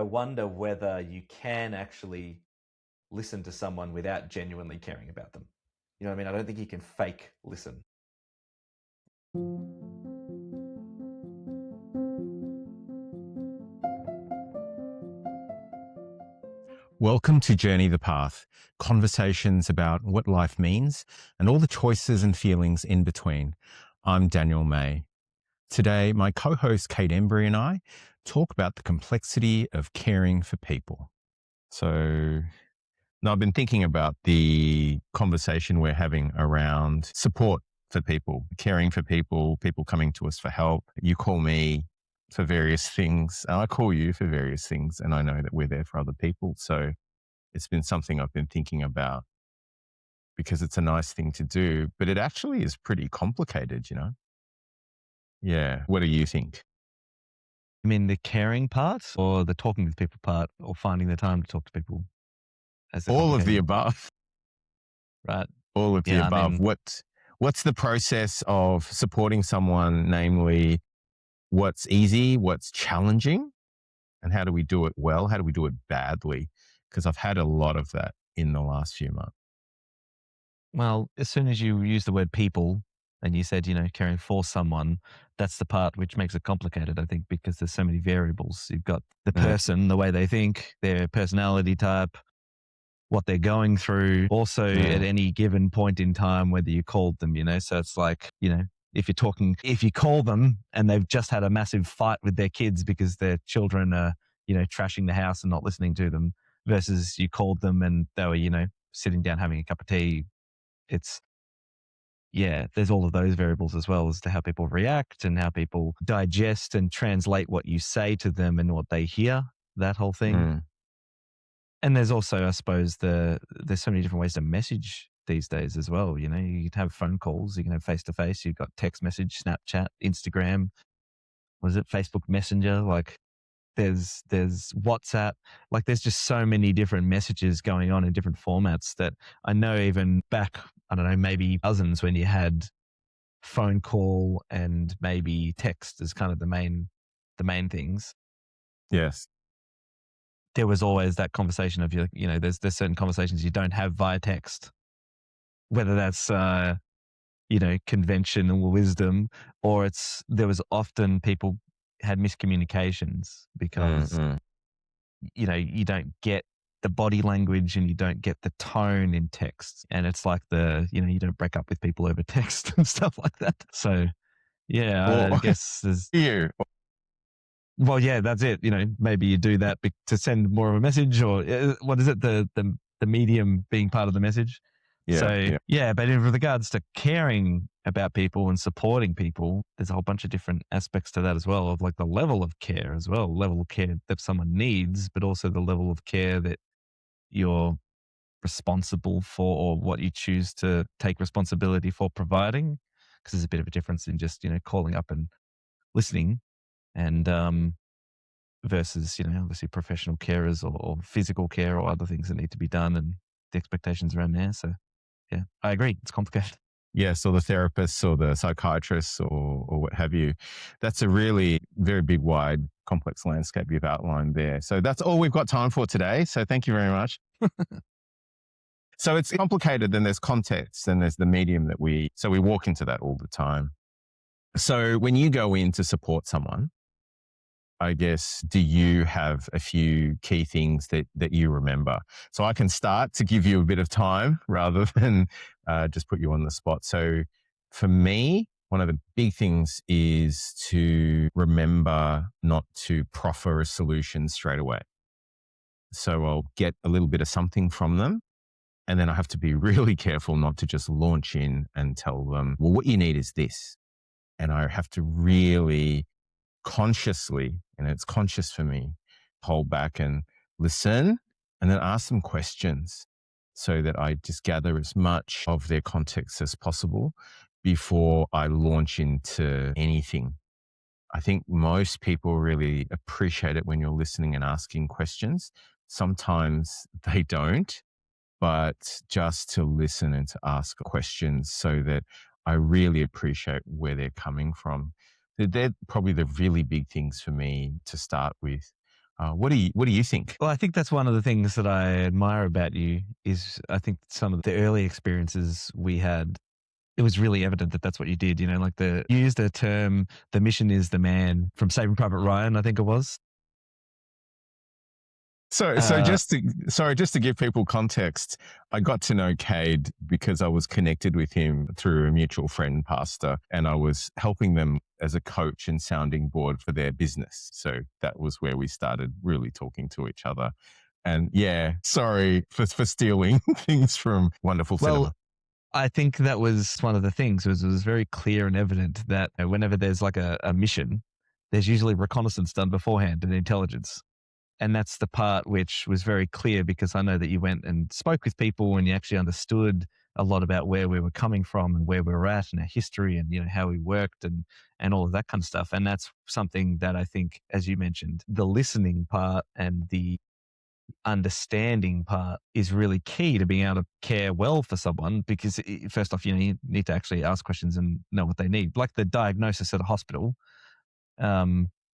wonder whether you can actually listen to someone without genuinely caring about them. You know what I mean? I don't think you can fake listen. Welcome to Journey the Path, conversations about what life means and all the choices and feelings in between. I'm Daniel May. Today, my co-host Cade Embery and I talk about the complexity of caring for people. So now I've been thinking about the conversation we're having around support for people, caring for people, people coming to us for help. You call me for various things, and I call you for various things, and I know that we're there for other people. So it's been something I've been thinking about because it's a nice thing to do, but it actually is pretty complicated, you know? Yeah. What do you think? I mean, the caring part or the talking with people part or finding the time to talk to people? As All of the above. Right. All of the Yeah, I above. mean, What's the process of supporting someone, namely what's easy, what's challenging, and how do we do it well? How do we do it badly? Because I've had a lot of that in the last few months. well, as soon as you use the word people and you said, caring for someone, that's the part which makes it complicated, I think, because there's so many variables. You've got the person, the way they think, their personality type, what they're going through, also at any given point in time, whether you called them, so it's like, if you call them and they've just had a massive fight with their kids because their children are, trashing the house and not listening to them versus you called them and they were, sitting down having a cup of tea. There's all of those variables as well as to how people react and how people digest and translate what you say to them and what they hear, that whole thing. And there's also, I suppose, there's so many different ways to message these days as well. You can have phone calls, you can have face to face, you've got text message, Snapchat, Instagram, Facebook Messenger, like there's WhatsApp, like there's just so many different messages going on in different formats that I know even back, I don't know, maybe dozens when you had phone call and maybe text as kind of the main things. Yes. There was always that conversation of, there's certain conversations you don't have via text, whether that's, conventional wisdom or there was often people had miscommunications because, you don't get the body language and you don't get the tone in text. And it's like you don't break up with people over text and stuff like that. So yeah, I guess there's... Well, yeah, that's it. Maybe you do that to send more of a message, or what is it? The medium being part of the message. Yeah. But in regards to caring about people and supporting people, there's a whole bunch of different aspects to that as well, of like the level of care as well, level of care that someone needs, but also the level of care that you're responsible for or what you choose to take responsibility for providing. Because there's a bit of a difference in just, calling up and listening and versus, obviously professional carers or physical care or other things that need to be done and the expectations around there. So yeah, I agree. It's complicated. Yes, or the therapists or the psychiatrists or what have you. That's a really very big, wide, complex landscape you've outlined there. So that's all we've got time for today. So thank you very much. So it's complicated, then there's context, and there's the medium so we walk into that all the time. So when you go in to support someone, I guess, do you have a few key things that you remember? So I can start to give you a bit of time rather than just put you on the spot. So for me, one of the big things is to remember not to proffer a solution straight away. So I'll get a little bit of something from them, and then I have to be really careful not to just launch in and tell them, well, what you need is this. And I have to really consciously, and it's conscious for me, hold back and listen and then ask them questions so that I just gather as much of their context as possible before I launch into anything. I think most people really appreciate it when you're listening and asking questions. Sometimes they don't, but just to listen and to ask questions so that I really appreciate where they're coming from. They're probably the really big things for me to start with. What do you think? Well, I think that's one of the things that I admire about you is I think some of the early experiences we had, it was really evident that that's what you did. Like you used the term, the mission is the man from Saving Private Ryan, I think it was. So just to give people context, I got to know Cade because I was connected with him through a mutual friend, pastor, and I was helping them as a coach and sounding board for their business. So that was where we started really talking to each other. And yeah, sorry for stealing things from wonderful cinema. I think that was one of the things. It was very clear and evident that whenever there's like a mission, there's usually reconnaissance done beforehand and intelligence. And that's the part which was very clear because I know that you went and spoke with people and you actually understood a lot about where we were coming from and where we were at and our history and how we worked and all of that kind of stuff. And that's something that I think, as you mentioned, the listening part and the understanding part is really key to being able to care well for someone because first off, you need to actually ask questions and know what they need. Like the diagnosis at a hospital,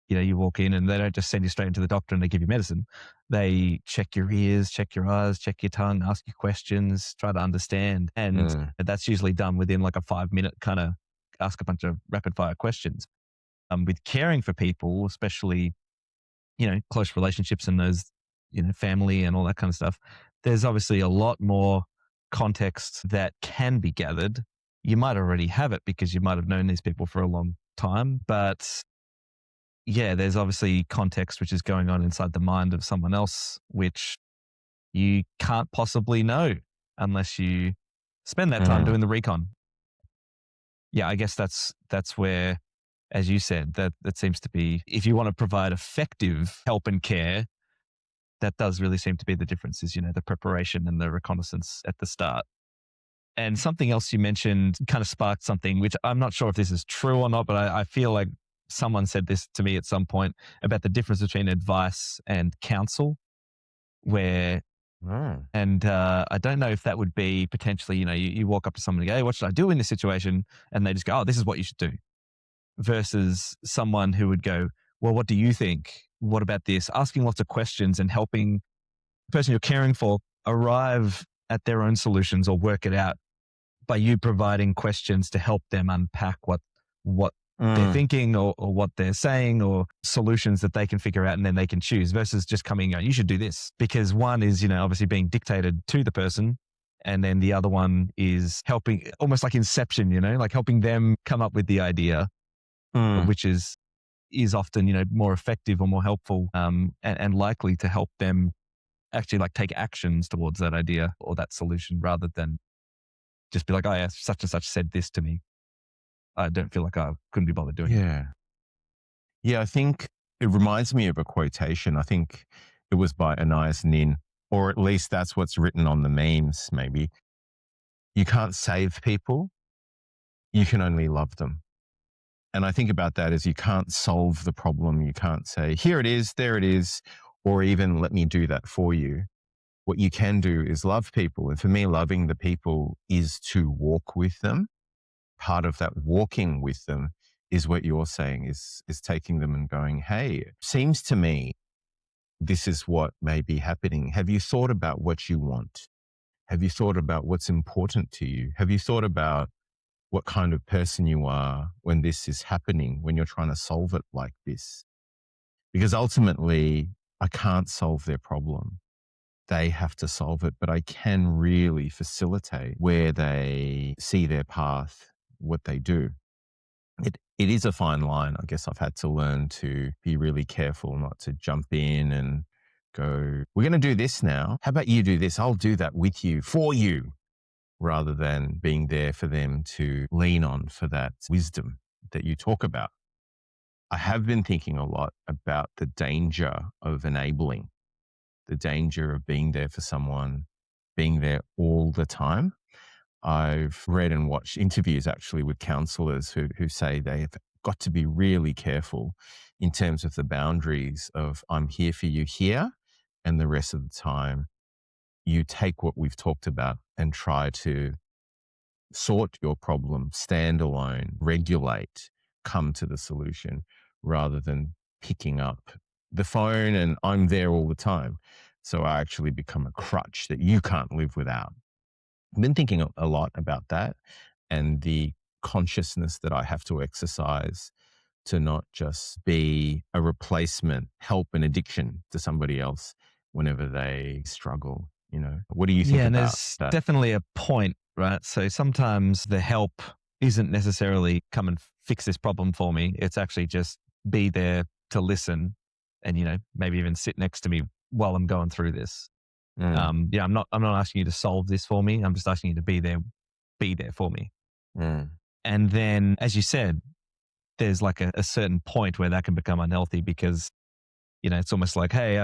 you walk in and they don't just send you straight into the doctor and they give you medicine. They check your ears, check your eyes, check your tongue, ask you questions, try to understand. And that's usually done within like a 5-minute kind of ask a bunch of rapid fire questions. With caring for people, especially, close relationships and those, family and all that kind of stuff, there's obviously a lot more context that can be gathered. You might already have it because you might have known these people for a long time, but yeah, there's obviously context which is going on inside the mind of someone else, which you can't possibly know unless you spend that time doing the recon. Yeah, I guess that's where, as you said, that seems to be, if you want to provide effective help and care, that does really seem to be the difference is, the preparation and the reconnaissance at the start. And something else you mentioned kind of sparked something, which I'm not sure if this is true or not, but I feel like someone said this to me at some point about the difference between advice and counsel, where, and I don't know if that would be potentially, you walk up to someone and go, hey, what should I do in this situation? And they just go, oh, this is what you should do. Versus someone who would go, well, what do you think? What about this? Asking lots of questions and helping the person you're caring for arrive at their own solutions or work it out by you providing questions to help them unpack what they're thinking or what they're saying or solutions that they can figure out and then they can choose versus just coming and going, you should do this. Because one is, obviously being dictated to the person. And then the other one is helping, almost like inception, like helping them come up with the idea, which is often, more effective or more helpful and likely to help them actually like take actions towards that idea or that solution rather than just be like, oh yeah, such and such said this to me. I don't feel like I couldn't be bothered doing it. Yeah, I think it reminds me of a quotation. I think it was by Anais Nin, or at least that's what's written on the memes, maybe. You can't save people, you can only love them. And I think about that as you can't solve the problem. You can't say, here it is, there it is, or even let me do that for you. What you can do is love people. And for me, loving the people is to walk with them. Part of that walking with them is what you're saying, is taking them and going, hey, it seems to me this is what may be happening. Have you thought about what you want? Have you thought about what's important to you? Have you thought about what kind of person you are when this is happening, when you're trying to solve it like this? Because ultimately, I can't solve their problem. They have to solve it, but I can really facilitate where they see their path, what they do. It is a fine line. I guess I've had to learn to be really careful not to jump in and go, we're going to do this now. How about you do this? I'll do that with you, for you, rather than being there for them to lean on for that wisdom that you talk about. I have been thinking a lot about the danger of enabling, the danger of being there for someone, being there all the time. I've read and watched interviews actually with counselors who say they have got to be really careful in terms of the boundaries of I'm here for you here, and the rest of the time you take what we've talked about and try to sort your problem, stand alone, regulate, come to the solution, rather than picking up the phone and I'm there all the time. So I actually become a crutch that you can't live without. I've been thinking a lot about that and the consciousness that I have to exercise to not just be a replacement, help and addiction to somebody else whenever they struggle. What do you think Yeah, and about there's that? definitely a point, right? So sometimes the help isn't necessarily come and fix this problem for me. It's actually just be there to listen and, maybe even sit next to me while I'm going through this. Mm, Yeah, I'm not asking you to solve this for me. I'm just asking you to be there for me. mm, And then, as you said, there's like a certain point where that can become unhealthy because, it's almost like, hey,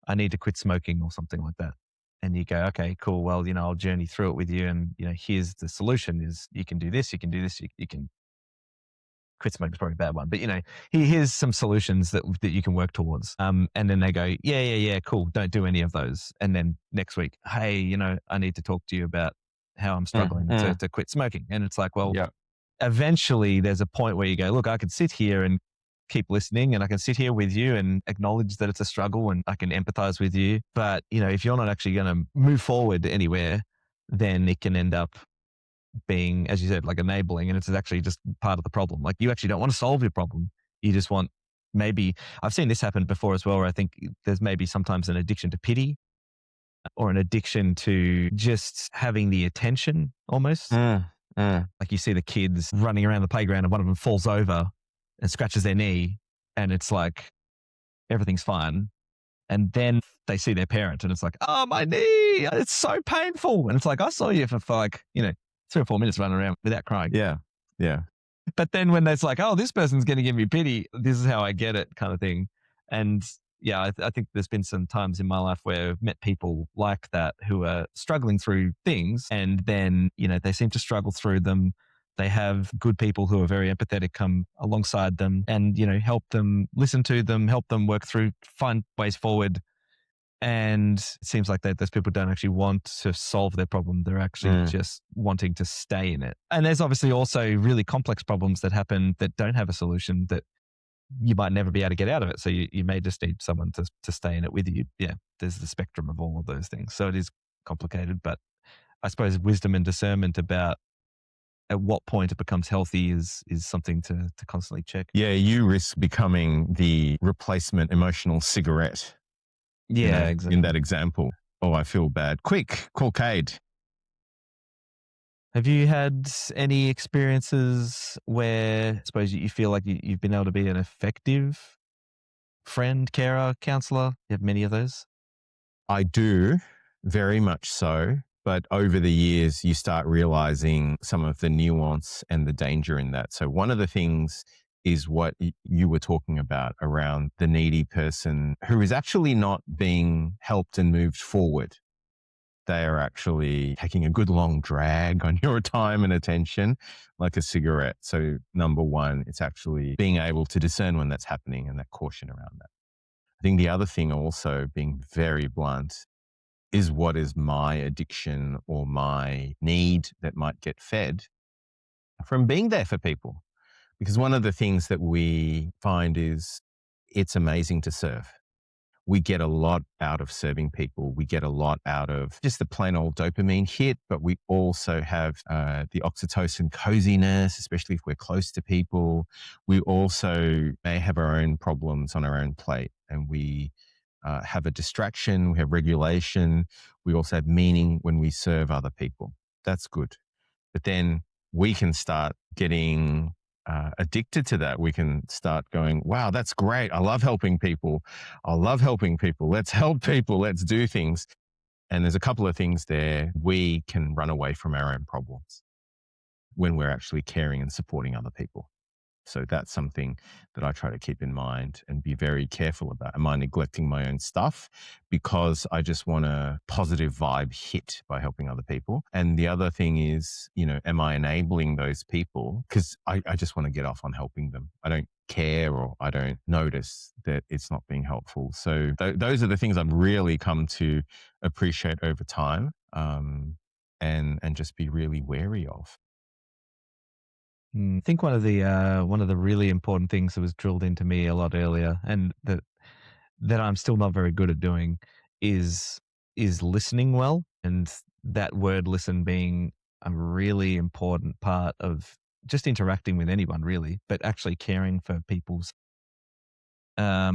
I need to quit smoking or something like that. And you go, okay, cool. Well, I'll journey through it with you. And, here's the solution is you can do this, you can do this, you can quit smoking is probably a bad one, but here's some solutions that you can work towards. And then they go, yeah, cool. Don't do any of those. And then next week, hey, I need to talk to you about how I'm struggling mm. to quit smoking. And it's like, well, Yeah. eventually there's a point where you go, look, I can sit here and keep listening and I can sit here with you and acknowledge that it's a struggle and I can empathize with you. But, if you're not actually going to move forward anywhere, then it can end up being, as you said, like enabling. And it's actually just part of the problem. Like you actually don't want to solve your problem. You just want maybe, I've seen this happen before as well, where I think there's maybe sometimes an addiction to pity or an addiction to just having the attention almost. Mm, mm. Like you see the kids running around the playground and one of them falls over and scratches their knee and it's like everything's fine. And then they see their parent and it's like, oh, my knee, it's so painful. And it's like, I saw you for like, 3 or 4 minutes running around without crying. Yeah. Yeah. But then when it's like, oh, this person's going to give me pity, this is how I get it kind of thing. And yeah, I think there's been some times in my life where I've met people like that who are struggling through things and then, they seem to struggle through them. They have good people who are very empathetic come alongside them and, help them, listen to them, help them work through, find ways forward. And it seems like those people don't actually want to solve their problem. They're actually just wanting to stay in it. And there's obviously also really complex problems that happen that don't have a solution that you might never be able to get out of it. So you may just need someone to stay in it with you. Yeah, there's the spectrum of all of those things. So it is complicated, but I suppose wisdom and discernment about at what point it becomes healthy is something to constantly check. Yeah. You risk becoming the replacement emotional cigarette, Yeah, in exactly. that example. Oh, I feel bad. Quick, call Cade. Have you had any experiences where I suppose you feel like you've been able to be an effective friend, carer, counselor? You have many of those? I do, very much so. But over the years, you start realizing some of the nuance and the danger in that. So, one of the things is what you were talking about around the needy person who is actually not being helped and moved forward. They are actually taking a good long drag on your time and attention, like a cigarette. So, number one, it's actually being able to discern when that's happening and that caution around that. I think the other thing, also being very blunt, is what is my addiction or my need that might get fed from being there for people. Because one of the things that we find is it's amazing to serve. We get a lot out of serving people. We get a lot out of just the plain old dopamine hit, but we also have the oxytocin coziness, especially if we're close to people. We also may have our own problems on our own plate, and we have a distraction, we have regulation, we also have meaning when we serve other people. That's good. But then we can start getting addicted to that. We can start going, wow, that's great. I love helping people. I love helping people. Let's help people. Let's do things. And there's a couple of things there. We can run away from our own problems when we're actually caring and supporting other people. So that's something that I try to keep in mind and be very careful about. Am I neglecting my own stuff because I just want a positive vibe hit by helping other people? And the other thing is, am I enabling those people? Because I just want to get off on helping them. I don't care or I don't notice that it's not being helpful. So those are the things I've really come to appreciate over time, and just be really wary of. I think one of the really important things that was drilled into me a lot earlier, and that I'm still not very good at doing, is listening well, and that word "listen" being a really important part of just interacting with anyone, really, but actually caring for people's. I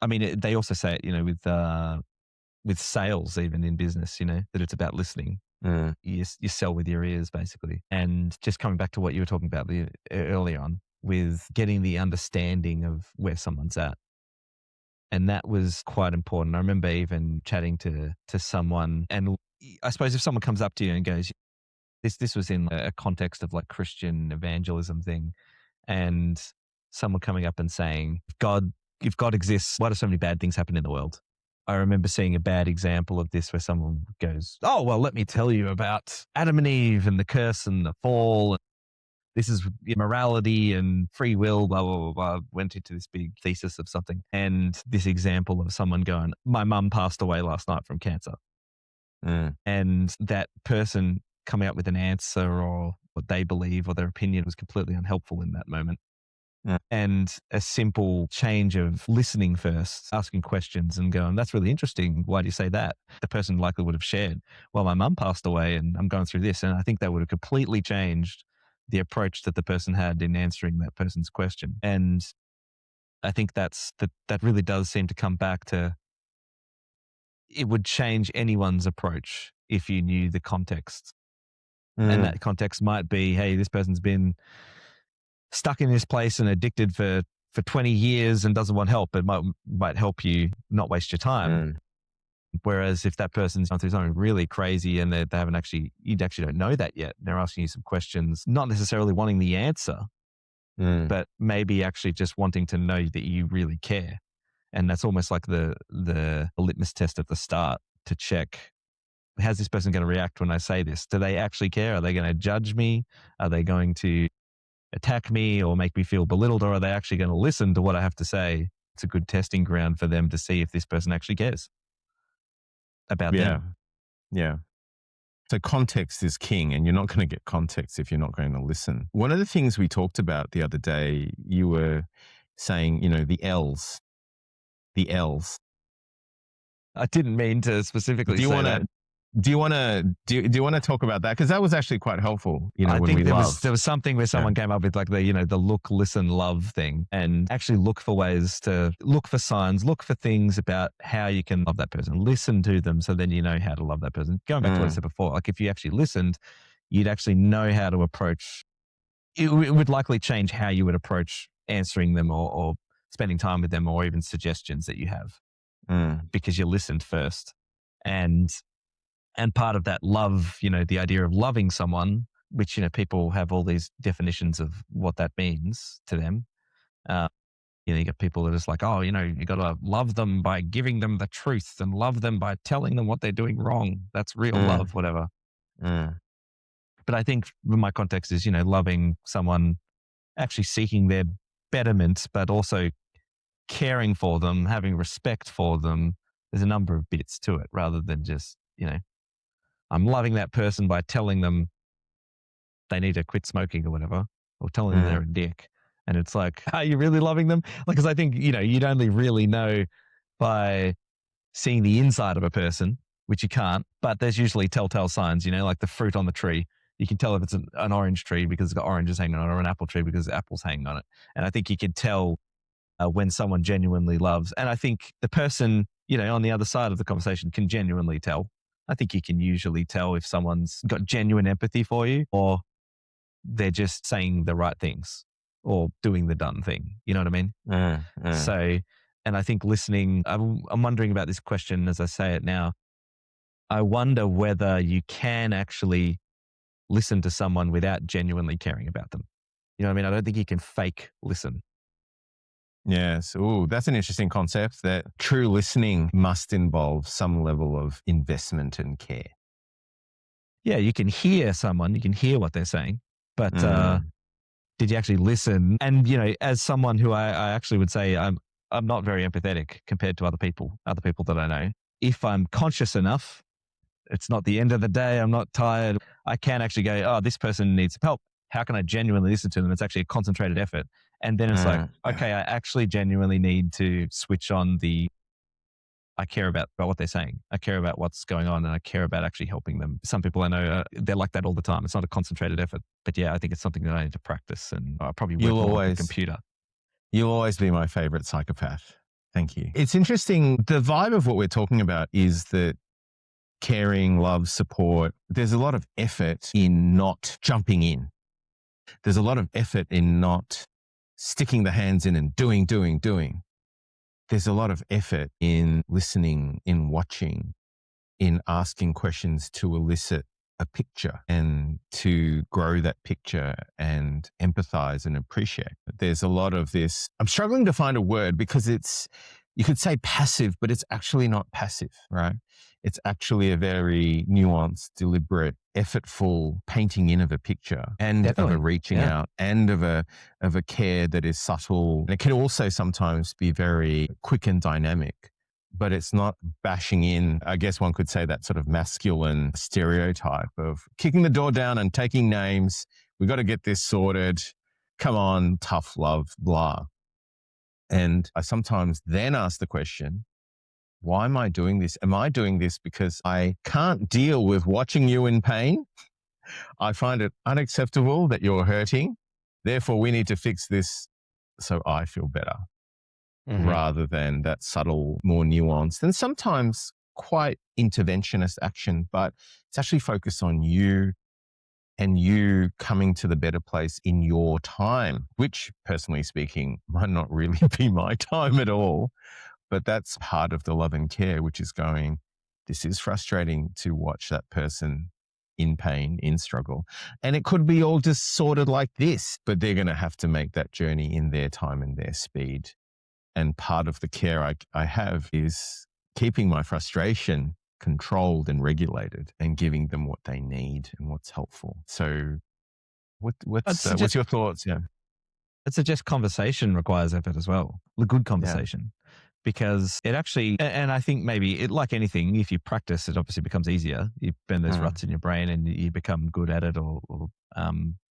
mean, they also say it, with sales, even in business, that it's about listening. You sell with your ears, basically. And just coming back to what you were talking about early on, with getting the understanding of where someone's at. And that was quite important. I remember even chatting to someone, and I suppose if someone comes up to you and goes, this was in a context of like Christian evangelism thing, and someone coming up and saying, if God exists, why do so many bad things happen in the world? I remember seeing a bad example of this where someone goes, oh, well, let me tell you about Adam and Eve and the curse and the fall. This is morality and free will, blah, blah, blah, blah. Went into this big thesis of something. And this example of someone going, my mum passed away last night from cancer. And that person coming up with an answer or what they believe or their opinion was completely unhelpful in that moment. And a simple change of listening first, asking questions and going, that's really interesting. Why do you say that? The person likely would have shared, well, my mum passed away and I'm going through this. And I think that would have completely changed the approach that the person had in answering that person's question. And I think that really does seem to come back to, it would change anyone's approach if you knew the context. And that context might be, hey, this person's been stuck in this place and addicted for 20 years and doesn't want help. It might help you not waste your time. Whereas if that person's gone through something really crazy and they haven't you actually don't know that yet. They're asking you some questions, not necessarily wanting the answer, but maybe actually just wanting to know that you really care. And that's almost like the litmus test at the start to check, how's this person going to react when I say this? Do they actually care? Are they going to judge me? Are they going to attack me or make me feel belittled, or are they actually going to listen to what I have to say? It's a good testing ground for them to see if this person actually cares about them. Yeah. So context is king, and you're not going to get context if you're not going to listen. One of the things we talked about the other day, you were saying, the L's. The L's. I didn't mean to specifically say that. Do you want to talk about that? Because that was actually quite helpful. I think there was something where someone came up with like the look, listen, love thing, and actually look for ways to look for signs, look for things about how you can love that person, listen to them, so then you know how to love that person. Going back to what I said before, like if you actually listened, you'd actually know how to approach. It would likely change how you would approach answering them or spending time with them, or even suggestions that you have, because you listened first. And part of that love, the idea of loving someone, which, people have all these definitions of what that means to them. You got people that are just like, oh, you got to love them by giving them the truth and love them by telling them what they're doing wrong. That's real love, whatever. But I think my context is, loving someone, actually seeking their betterment, but also caring for them, having respect for them. There's a number of bits to it rather than just, I'm loving that person by telling them they need to quit smoking or whatever, or telling them they're a dick. And it's like, are you really loving them? Like, because I think, you'd only really know by seeing the inside of a person, which you can't, but there's usually telltale signs, like the fruit on the tree. You can tell if it's an orange tree because it's got oranges hanging on it, or an apple tree because apples hanging on it. And I think you can tell when someone genuinely loves. And I think the person, on the other side of the conversation can genuinely tell. I think you can usually tell if someone's got genuine empathy for you, or they're just saying the right things or doing the done thing. You know what I mean? So, and I think listening, I'm wondering about this question as I say it now. I wonder whether you can actually listen to someone without genuinely caring about them. You know what I mean? I don't think you can fake listen. Yes. Ooh, that's an interesting concept, that true listening must involve some level of investment and care. Yeah, you can hear someone, you can hear what they're saying, but did you actually listen? And, as someone who I actually would say I'm not very empathetic compared to other people that I know. If I'm conscious enough, it's not the end of the day, I'm not tired, I can actually go, oh, this person needs help. how can I genuinely listen to them? It's actually a concentrated effort. And then it's like, okay, I actually genuinely need to switch on I care about what they're saying. I care about what's going on, and I care about actually helping them. Some people I know, they're like that all the time. It's not a concentrated effort. But yeah, I think it's something that I need to practice, and I probably work more with the computer. You'll always be my favorite psychopath. Thank you. It's interesting. The vibe of what we're talking about is that caring, love, support, there's a lot of effort in not jumping in. There's a lot of effort in not sticking the hands in and doing. There's a lot of effort in listening, in watching, in asking questions to elicit a picture and to grow that picture and empathize and appreciate. There's a lot of this. I'm struggling to find a word because you could say passive, but it's actually not passive, right? It's actually a very nuanced, deliberate, effortful painting in of a picture and Definitely. of a reaching out and of a care that is subtle. And it can also sometimes be very quick and dynamic, but it's not bashing in. I guess one could say that sort of masculine stereotype of kicking the door down and taking names. We got to get this sorted. Come on, tough love, blah. And I sometimes then ask the question, why am I doing this? Am I doing this because I can't deal with watching you in pain? I find it unacceptable that you're hurting. Therefore, we need to fix this so I feel better, rather than that subtle, more nuanced and sometimes quite interventionist action. But it's actually focused on you and you coming to the better place in your time, which personally speaking might not really be my time at all. But that's part of the love and care, which is going, this is frustrating to watch that person in pain, in struggle. And it could be all just sorted like this, but they're going to have to make that journey in their time and their speed. And part of the care I have is keeping my frustration controlled and regulated and giving them what they need and what's helpful. So what's your thoughts? Yeah. I'd suggest conversation requires effort as well. A good conversation. Yeah. Because it actually, and I think maybe like anything, if you practice, it obviously becomes easier. You burn those ruts in your brain and you become good at it, or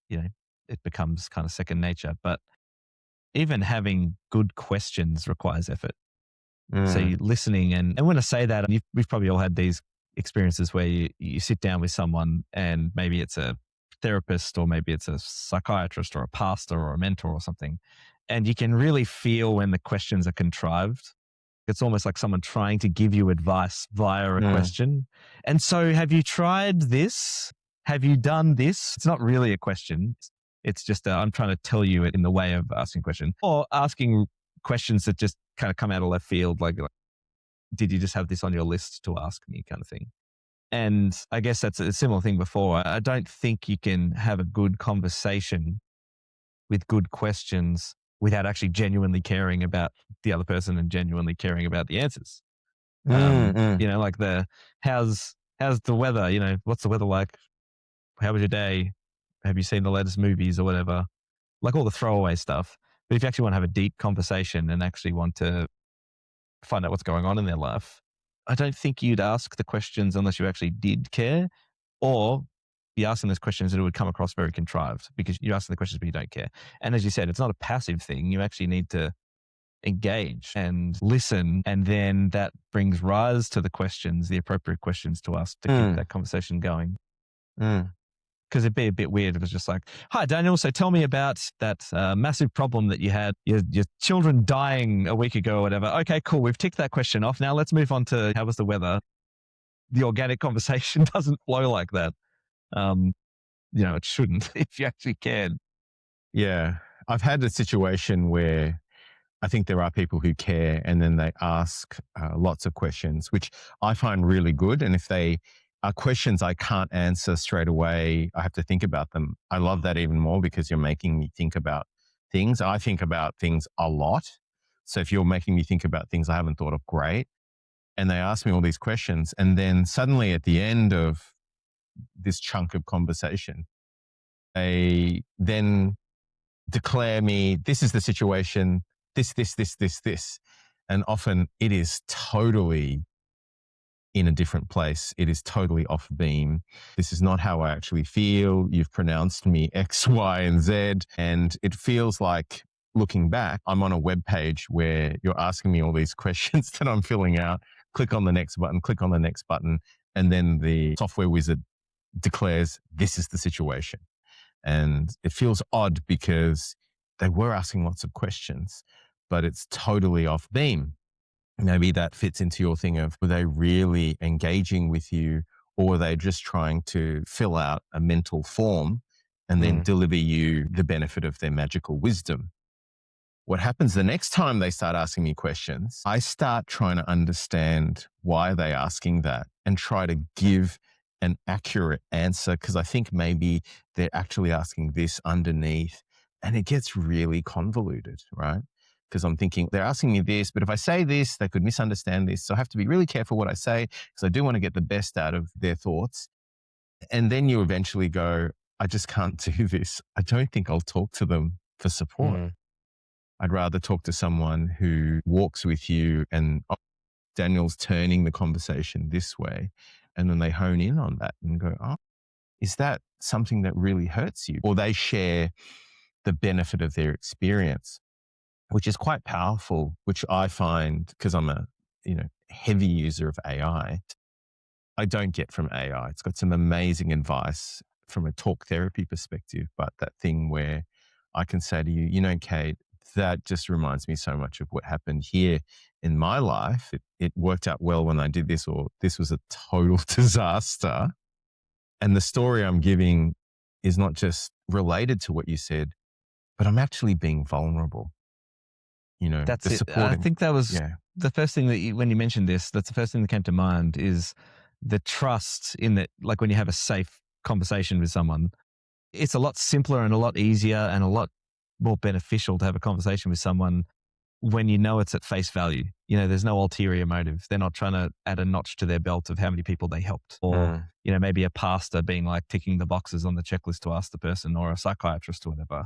it becomes kind of second nature. But even having good questions requires effort. So you're listening, and when I say that, we've probably all had these experiences where you sit down with someone, and maybe it's a therapist, or maybe it's a psychiatrist, or a pastor, or a mentor, or something, and you can really feel when the questions are contrived. It's almost like someone trying to give you advice via a question. And so, have you tried this? Have you done this? It's not really a question. It's just I'm trying to tell you it in the way of asking a question, or asking questions that just kind of come out of left field. Like, did you just have this on your list to ask me, kind of thing? And I guess that's a similar thing before. I don't think you can have a good conversation with good questions without actually genuinely caring about the other person and genuinely caring about the answers. Like how's the weather? What's the weather like? How was your day? Have you seen the latest movies or whatever? Like all the throwaway stuff. But if you actually want to have a deep conversation and actually want to find out what's going on in their life, I don't think you'd ask the questions unless you actually did care, or be asking those questions and it would come across very contrived because you're asking the questions but you don't care. And as you said, it's not a passive thing. You actually need to engage and listen, and then that brings rise to the questions, the appropriate questions to ask to keep that conversation going. Because it'd be a bit weird if it was just like, hi, Daniel, so tell me about that massive problem that you had, your children dying a week ago or whatever. Okay, cool. We've ticked that question off. Now let's move on to how was the weather. The organic conversation doesn't flow like that. It shouldn't if you actually can. Yeah. I've had a situation where I think there are people who care and then they ask lots of questions, which I find really good. And if they are questions I can't answer straight away, I have to think about them. I love that even more because you're making me think about things. I think about things a lot. So if you're making me think about things I haven't thought of, great. And they ask me all these questions. And then suddenly at the end of this chunk of conversation, they then declare me, this is the situation, this. And often it is totally in a different place. It is totally off beam. This is not how I actually feel. You've pronounced me X, Y, and Z. And it feels like, looking back, I'm on a web page where you're asking me all these questions that I'm filling out. Click on the next button, click on the next button. And then the software wizard declares, this is the situation. And it feels odd because they were asking lots of questions, but it's totally off beam. Maybe that fits into your thing of, were they really engaging with you, or were they just trying to fill out a mental form and then deliver you the benefit of their magical wisdom? What happens the next time they start asking me questions, I start trying to understand why they're asking that and try to give an accurate answer, because I think maybe they're actually asking this underneath, and it gets really convoluted, right? Because I'm thinking they're asking me this, but if I say this, they could misunderstand this. So I have to be really careful what I say, because I do want to get the best out of their thoughts. And then you eventually go, I just can't do this. I don't think I'll talk to them for support. I'd rather talk to someone who walks with you and, oh, Daniel's turning the conversation this way. And then they hone in on that and go, oh, is that something that really hurts you? Or they share the benefit of their experience, which is quite powerful, which I find, because I'm a heavy user of AI, I don't get from AI. It's got some amazing advice from a talk therapy perspective, but that thing where I can say to you, Kate, that just reminds me so much of what happened here in my life. It worked out well when I did this, or this was a total disaster. And the story I'm giving is not just related to what you said, but I'm actually being vulnerable. That's the it. support. I think that was the first thing that when you mentioned this, that's the first thing that came to mind, is the trust in that. Like when you have a safe conversation with someone, it's a lot simpler and a lot easier and a lot more beneficial to have a conversation with someone when you know it's at face value. There's no ulterior motive. They're not trying to add a notch to their belt of how many people they helped, or maybe a pastor being like ticking the boxes on the checklist to ask the person, or a psychiatrist or whatever.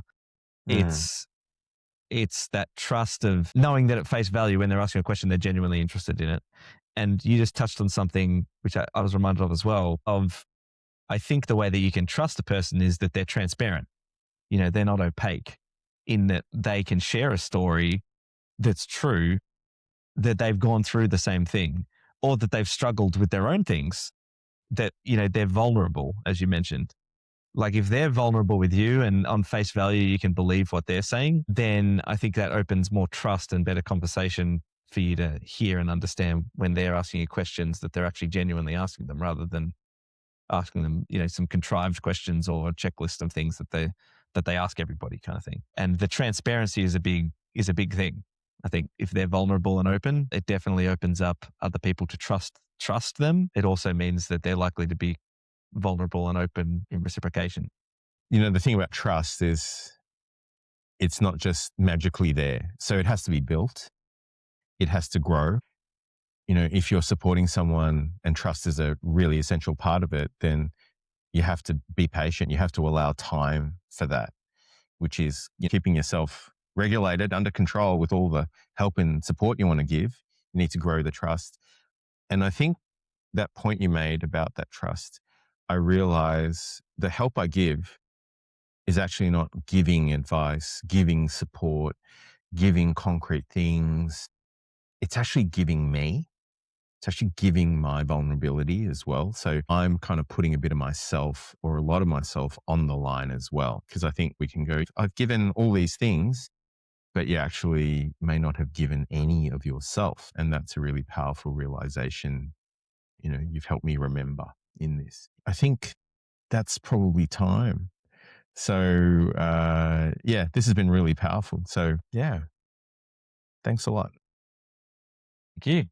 It's that trust of knowing that at face value, when they're asking a question, they're genuinely interested in it. And you just touched on something which I was reminded of as well, of, I think the way that you can trust a person is that they're transparent. They're not opaque, in that they can share a story that's true, that they've gone through the same thing, or that they've struggled with their own things, that, they're vulnerable, as you mentioned. Like if they're vulnerable with you and on face value, you can believe what they're saying, then I think that opens more trust and better conversation for you to hear and understand when they're asking you questions, that they're actually genuinely asking them, rather than asking them, some contrived questions or a checklist of things that they ask everybody, kind of thing. And the transparency is a big thing. I think if they're vulnerable and open, it definitely opens up other people to trust them. It also means that they're likely to be vulnerable and open in reciprocation. The thing about trust is it's not just magically there. So it has to be built. It has to grow. If you're supporting someone and trust is a really essential part of it, then you have to be patient. You have to allow time for that, which is keeping yourself regulated, under control, with all the help and support you want to give. You need to grow the trust. And I think that point you made about that trust, I realize the help I give is actually not giving advice, giving support, giving concrete things. It's actually giving me. It's actually giving my vulnerability as well. So I'm kind of putting a bit of myself, or a lot of myself, on the line as well. Because I think we can go, I've given all these things, but you actually may not have given any of yourself. And that's a really powerful realization. You've helped me remember in this. I think that's probably time. So, this has been really powerful. So, thanks a lot. Thank you.